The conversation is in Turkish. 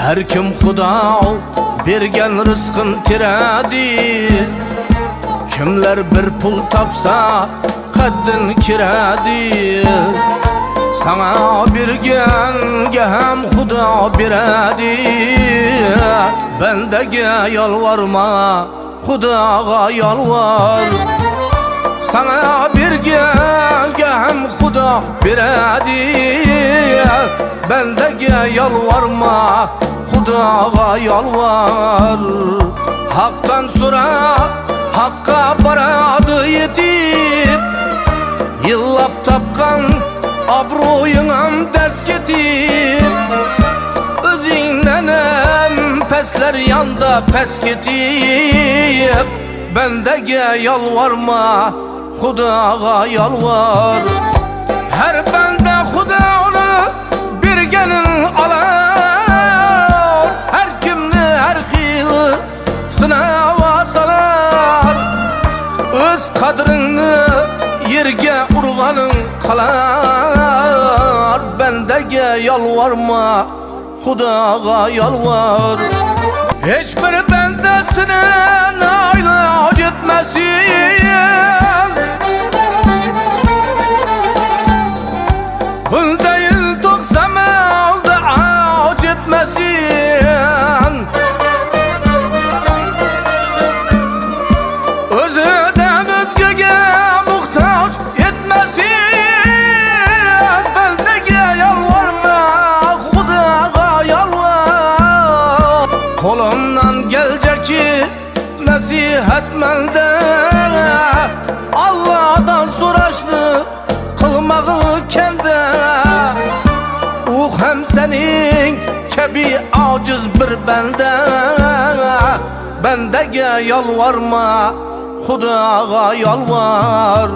Her kim Xudo bergan rizqin teradi. Kimler bir pul tapsa qaddin kiradi. Sana berganga ham Xudo beradi. Bendaga yalvarma, Xudoga yalvar. Sana berganga ham Xudo beradi. Bendaga yalvarma, Xudoga yalvar. Hak'tan so'ra, Hakka baradi yetib. Yillab tapqan obro'yingam dars ketib. O'zingdan ham paslar yonda pas ketib. Bendaga yalvarma, Xudoga yalvar. Her banda Xudo'ni berganin olar. Her kimni har xil sinava salar. Öz qadringni yerga urganing qalar. Bendaga yalvarma, Xudoga yalvar. Hiç bir bendasini nailoj etmesin. Bunda yıl to'ksama oldi oj etmesin. O'zidan o'zgaga muhtoj etmesin. Bendaga yalvarma, Xudoga yalvar. Qo'limdan keljaki nasihat menda. Allohdan so'rashni qilmag'i kanda. U ham sening kabi ojiz bir banda. Bendaga yalvarma, Xudoga yalvar.